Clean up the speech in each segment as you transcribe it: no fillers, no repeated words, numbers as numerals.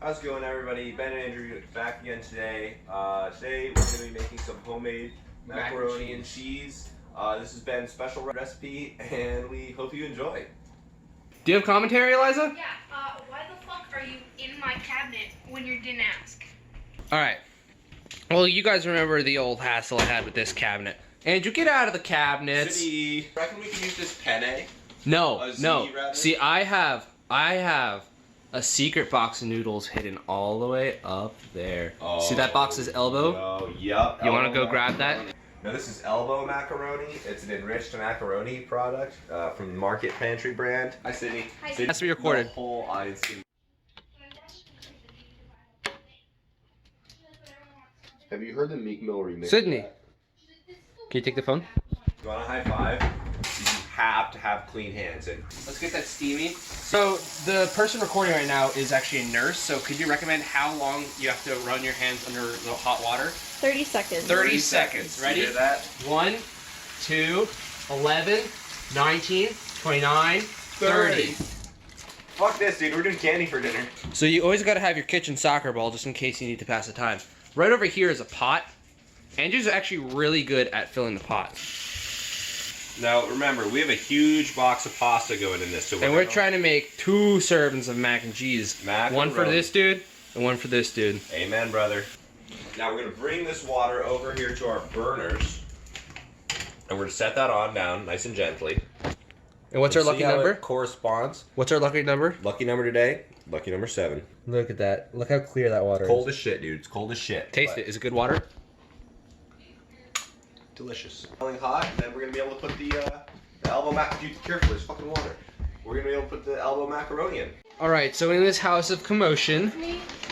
How's it going, everybody? Ben and Andrew back again today. Today we're going to be making some homemade macaroni and cheese. This is Ben's special recipe, and we hope you enjoy. Do you have commentary, Eliza? Yeah. Why the fuck are you in my cabinet when you didn't ask? All right. Well, you guys remember the old hassle I had with this cabinet. Andrew, get out of the cabinets. City. Reckon we can use this penne? No, no. See, I have a secret box of noodles hidden all the way up there. Oh, see that box is elbow? Oh, yep. You want to go grab that? Now this is elbow macaroni. It's an enriched macaroni product from the Market Pantry brand. Hi, Sydney. Hi. Sydney. Has to be recorded. The whole audience can... Have you heard the Meek Mill remix? Sydney, can you take the phone? You want a high five? You have to have clean hands. And Let's get that steamy. So the person recording right now is actually a nurse. So could you recommend how long you have to run your hands under the hot water? 30 seconds. 30 seconds. Ready? You hear that? 1, 2, 11, 19, 29, 30. Fuck this, dude. We're doing candy for dinner. So you always got to have your kitchen soccer ball just in case you need to pass the time. Right over here is a pot. Andrew's actually really good at filling the pot. Now, remember, we have a huge box of pasta going in this. So And we're trying to make 2 servings of mac and cheese. One for this dude and one for this dude. Amen, brother. Now we're going to bring this water over here to our burners. And we're going to set that on down nice and gently. And what's our lucky number? Corresponds. What's our lucky number? Lucky number today, lucky number 7. Look at that. Look how clear that water Cold as shit, dude. It's cold as shit. Taste it. Is it good water? Delicious. Boiling hot, and then we're going to be able to put the elbow macaroni. Careful, there's fucking water. We're going to be able to put the elbow macaroni in. Alright, so in this house of commotion,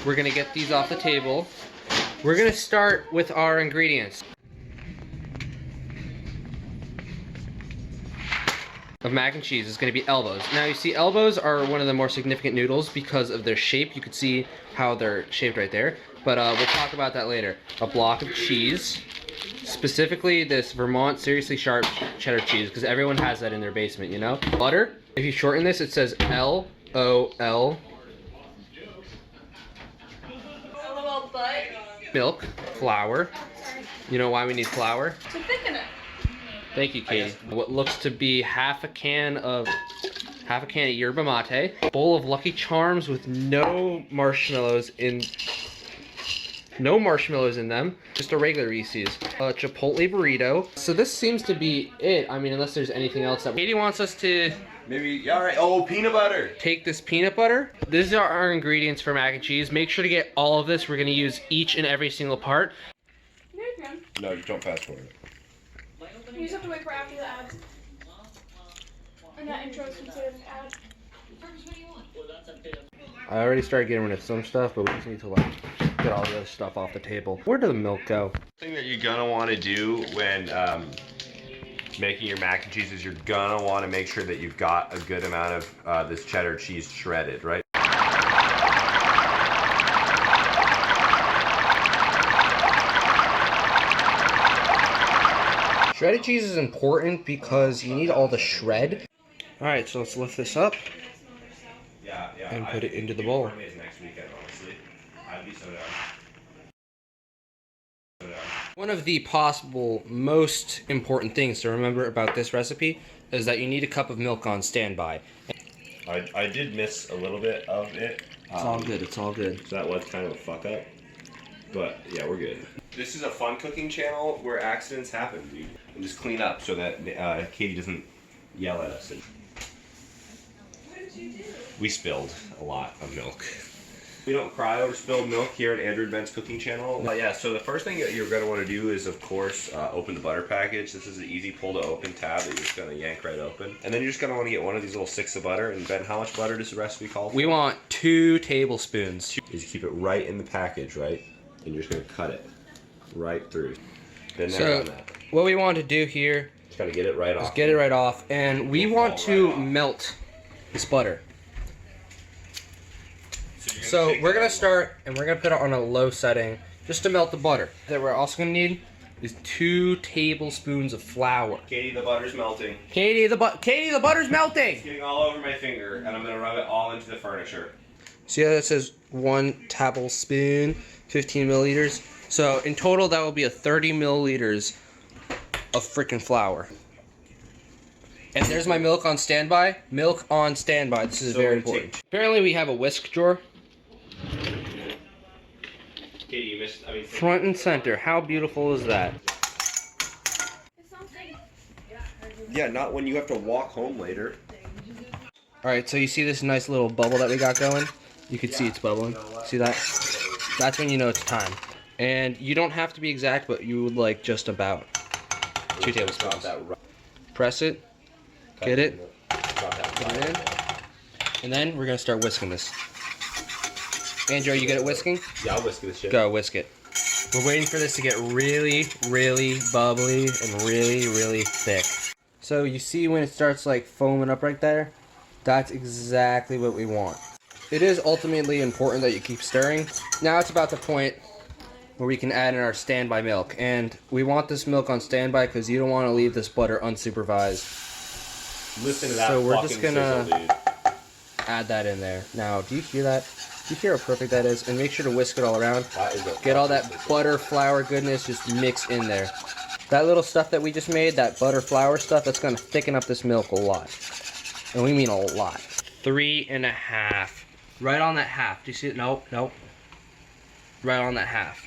we're going to get these off the table. We're going to start with our ingredients. Of mac and cheese is going to be elbows. Now you see elbows are one of the more significant noodles because of their shape. You can see how they're shaped right there. But we'll talk about that later. A block of cheese. Specifically this Vermont Seriously Sharp cheddar cheese because everyone has that in their basement, you know? Butter. If you shorten this, it says L-O-L. LOL butt. Milk. Flour. You know why we need flour? To thicken it. Thank you, Katie. What looks to be half a can of yerba mate. A bowl of Lucky Charms with no marshmallows in them. Just a regular Reese's. A Chipotle burrito. So this seems to be it. I mean, unless there's anything else that Katie wants us to Maybe, yeah, all right. Oh, peanut butter. take this peanut butter. These are our ingredients for mac and cheese. Make sure to get all of this. We're gonna use each and every single part. No, you don't fast forward. You just have to wait for after the ads. And that intro is considered an ad. I already started getting rid of some stuff, but we just need to like get all the other stuff off the table. Where did the milk go? The thing that you're gonna want to do when making your mac and cheese is you're gonna want to make sure that you've got a good amount of this cheddar cheese shredded, right? Shredded cheese is important because you need all the shred. All right, so let's lift this up and put it into the bowl. Next weekend, honestly. I'd be so down. One of the possible most important things to remember about this recipe is that you need a cup of milk on standby. I did miss a little bit of it. It's all good, it's all good. So that was kind of a fuck up. But yeah, we're good. This is a fun cooking channel where accidents happen, dude. And just clean up so that Katie doesn't yell at us. What did you do? We spilled a lot of milk. We don't cry over spilled milk here at Andrew and Ben's cooking channel. Yeah, so the first thing that you're going to want to do is, of course, open the butter package. This is an easy pull to open tab that you're just going to yank right open. And then you're just going to want to get one of these little sticks of butter. And Ben, how much butter does the recipe call for? We want 2 tablespoons. You just keep it right in the package, right? And you're just going to cut it right through. Been there, So done that. what we want to do here Just got to get it right is off. get it right off, and we want to melt this butter. So we're gonna start, and we're gonna put it on a low setting just to melt the butter. That we're also gonna need is 2 tablespoons of flour. Katie, the butter's melting. Katie, the butter's melting. It's getting all over my finger, and I'm gonna rub it all into the furniture. See how that says 1 tablespoon, 15 milliliters? So in total, that will be a 30 milliliters of freaking flour. And there's my milk on standby. Milk on standby. This is So very we important. Apparently, we have a whisk drawer. Katie, you missed. I mean, Front and center. How beautiful is that? It's something. yeah, not when you have to walk home later. Alright, so you see this nice little bubble that we got going? You can see it's bubbling. See that? That's when you know it's time. And you don't have to be exact, but you would like just about 2 tablespoons. Press it. Get it. Put it in. And then we're going to start whisking this. Andrew, are you good at whisking? Yeah, I'll whisk this shit. Go, whisk it. We're waiting for this to get really, really bubbly and really, really thick. So you see when it starts like foaming up right there? That's exactly what we want. It is ultimately important that you keep stirring. Now it's about the point where we can add in our standby milk. And we want this milk on standby because you don't want to leave this butter unsupervised. Listen to that. So we're fucking just gonna sizzle, dude. add that in there. Now, do you hear that? Do you hear how perfect that is? And make sure to whisk it all around. That is a Get all that fucking butter, flour goodness just mix in there. That little stuff that we just made, that butter, flour stuff, that's gonna thicken up this milk a lot. And we mean a lot. 3.5. Right on that half. Do you see it? Nope, nope. Right on that half.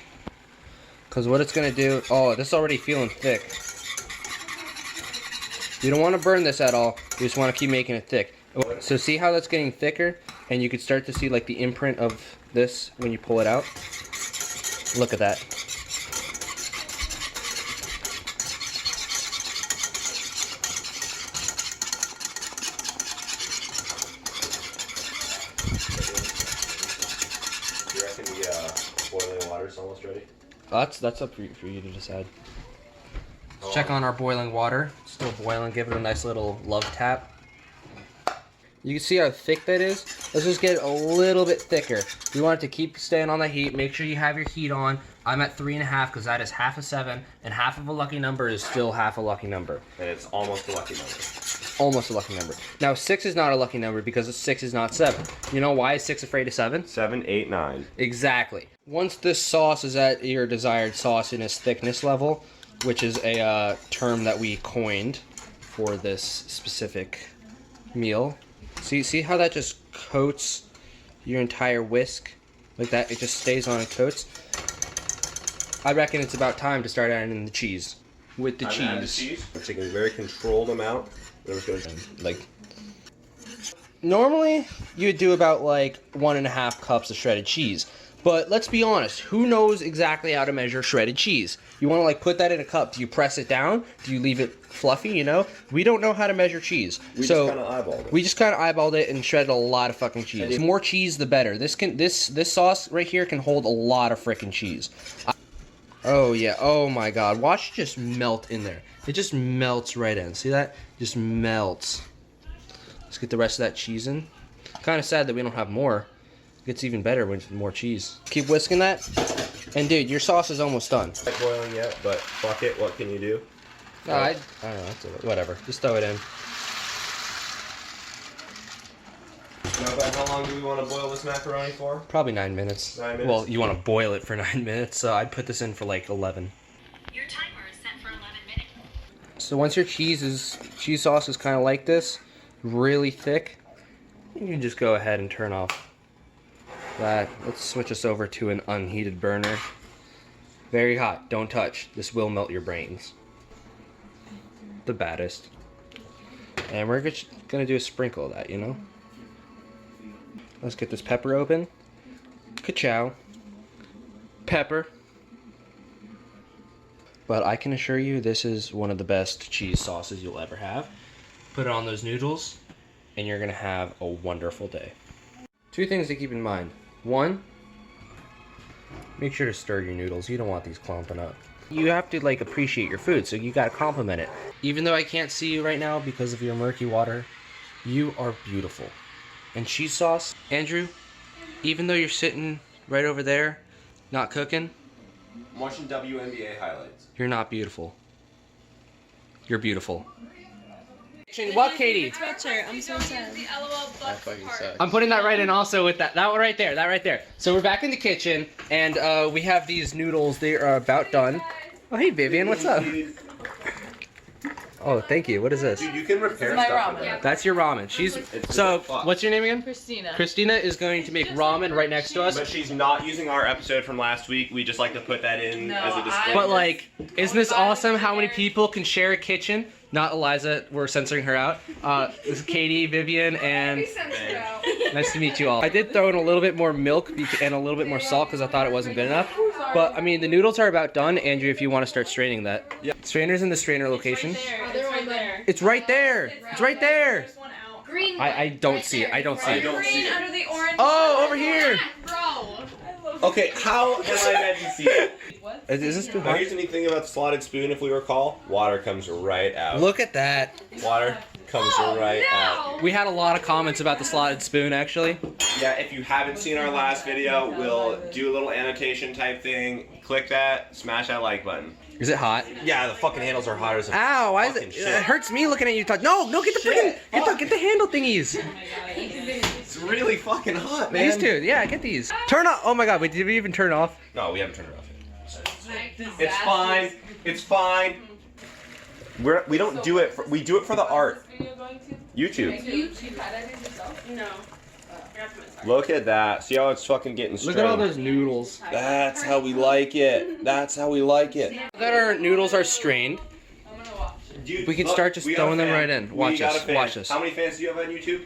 Because what it's gonna do, oh, this is already feeling thick. You don't want to burn this at all. You just want to keep making it thick. So see how that's getting thicker? And you can start to see like the imprint of this when you pull it out. Look at that. You reckon the boiling water's almost ready? That's up for you to decide. Let's check on our boiling water. It's still boiling. Give it a nice little love tap. You can see how thick that is. Let's just get it a little bit thicker. We want it to keep staying on the heat. Make sure you have your heat on. I'm at 3.5 because that is half a 7, and half of a lucky number is still half a lucky number. And it's almost a lucky number. Almost a lucky number. Now 6 is not a lucky number because 6 is not 7. You know why is 6 afraid of 7? 7, 8, 9. Exactly. Once this sauce is at your desired sauciness thickness level, which is a term that we coined for this specific meal. See how that just coats your entire whisk? Like that, it just stays on and coats. I reckon it's about time to start adding in the cheese. With the cheese. I'm taking a very controlled amount. Then I'm just gonna Like, normally you'd do about like 1.5 cups of shredded cheese. But let's be honest, who knows exactly how to measure shredded cheese? You want to like put that in a cup. Do you press it down? Do you leave it fluffy, you know? We don't know how to measure cheese. We just kind of eyeballed it. We just kind of eyeballed it and shredded a lot of fucking cheese. The more cheese, the better. This sauce right here can hold a lot of freaking cheese. Oh yeah, oh my god. Watch it just melt in there. It just melts right in. See that? Just melts. Let's get the rest of that cheese in. Kind of sad that we don't have more. It gets even better with more cheese. Keep whisking that. And dude, your sauce is almost done. Not boiling yet, but fuck it, what can you do? No, I don't know, whatever. Just throw it in. Now, about how long do we want to boil this macaroni for? Probably 9 minutes. 9 minutes? Well, you want to boil it for 9 minutes, so I'd put this in for like 11. Your timer is set for 11 minutes. So once your cheese sauce is kind of like this, really thick, you can just go ahead and turn off that. Let's switch us over to an unheated burner. Very hot, don't touch. This will melt your brains. The baddest. And we're just gonna do a sprinkle of that, you know? Let's get this pepper open. Ka-chow. Pepper. But I can assure you this is one of the best cheese sauces you'll ever have. Put it on those noodles and you're gonna have a wonderful day. 2 things to keep in mind. 1, make sure to stir your noodles. You don't want these clumping up. You have to like appreciate your food, so you gotta compliment it. Even though I can't see you right now because of your murky water, you are beautiful. And cheese sauce, Andrew, even though you're sitting right over there, not cooking, I'm watching WNBA highlights. you're not beautiful. You're beautiful. What, Katie? Sweatshirt. I'm so sad. The LOL butt That fucking part. sucks. I'm putting that right in also with that one right there, that right there. So we're back in the kitchen, and we have these noodles. They are about done. Oh, hey, Vivian, what's up? Oh, thank you. What is this? Dude, you can repair my stuff with ramen. that. That's your ramen. She's so. What's your name again? Christina. Christina is going to make ramen right next to us. But she's not using our episode from last week. We just like to put that in as a disclaimer. But like, isn't this awesome? How many people can share a kitchen? Not Eliza. We're censoring her out. This is Katie, Vivian, and nice to meet you all. I did throw in a little bit more milk and a little bit more salt because I thought it wasn't good enough. But I mean, the noodles are about done. Andrew, if you want to start straining that. Yeah. Strainer's in the strainer location. It's right there. It's right there. It's right there. There's one out. Green one. I don't see it. I don't see I it. don't see Green it. under the orange. Oh, over here. Bro. Okay, how am I meant to see it? What? Is this too Now, hot? here's the neat thing about the slotted spoon, if we recall. Water comes right out. Look at that. Water comes right out. We had a lot of comments about the slotted spoon, actually. Yeah, if you haven't seen our last video, we'll do a little annotation type thing. Click that, smash that like button. Is it hot? Yeah, the fucking handles are hot as a Ow! Why is it? fucking shit. It hurts me looking at you. No, get the Shit. freaking get the handle thingies. It's really fucking hot, man. These two, yeah, get these. Turn off. Oh my God! Wait, did we even turn off? No, we haven't turned it off yet. It's fine. It's fine. We don't do it. We do it for the art. YouTube. No. Look at that. See how it's fucking getting Look at all strained? those noodles. That's how we like it. That's how we like it. Now that our noodles are strained, Dude, we can look, start just we got a throwing them fan. right in. We Watch got this, a fan. watch this. How many fans do you have on YouTube?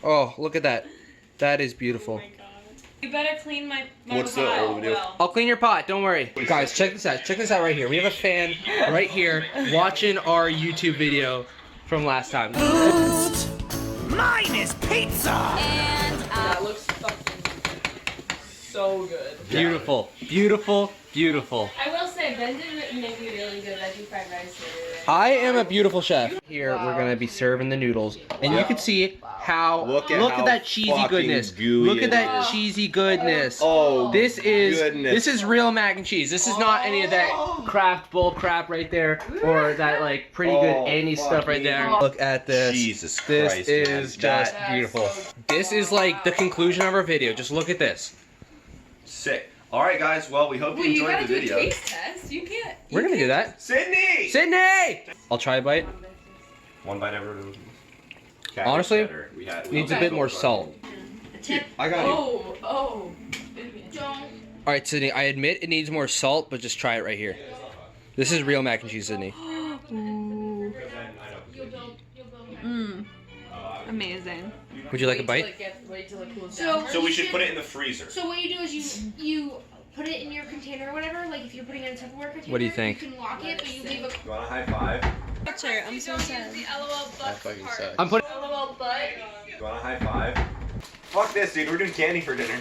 oh, look at that. That is beautiful. You better clean my What's the pot old video? well. I'll clean your pot. Don't worry, guys. Check this out. Check this out right here. We have a fan right here watching our YouTube video from last time. Mine is pizza! That looks fucking so good. Beautiful, beautiful, beautiful. I will say, Ben did make me really good veggie fried rice the other day. I am a beautiful chef. Here we're gonna be serving the noodles, and you can see how Look at how that cheesy fucking goodness. gooey Look it at that is. cheesy goodness. Oh, This goodness. is real mac and cheese. This is not any of that Kraft bull crap right there, or that like pretty good Oh, Annie stuff right there. fucking Look at this. Jesus This Christ, is man. just That- beautiful. This is like the conclusion of our video. Just look at this. Sick. All right, guys. Well, we hope you enjoyed the video. test. You can't. We're gonna do that. Sydney. Sydney! I'll try a bite. One bite ever. Honestly, we had, Needs a bit more salt. I got you. Oh. Don't. All right, Sydney. I admit it needs more salt, but just try it right here. This is real mac and cheese, Sydney. You'll build. Amazing. Would you like a bite? Wait till it cools So, So we should put it in the freezer. So what you do is you put it in your container or whatever. Like if you're putting it in a Tupperware container. What do you think? You can lock it, but you leave a. You want a high five? Sweatshirt. I'm so sad. The LOL butt part. I'm putting. LOL butt. You want a high five? Fuck this, dude. We're doing candy for dinner.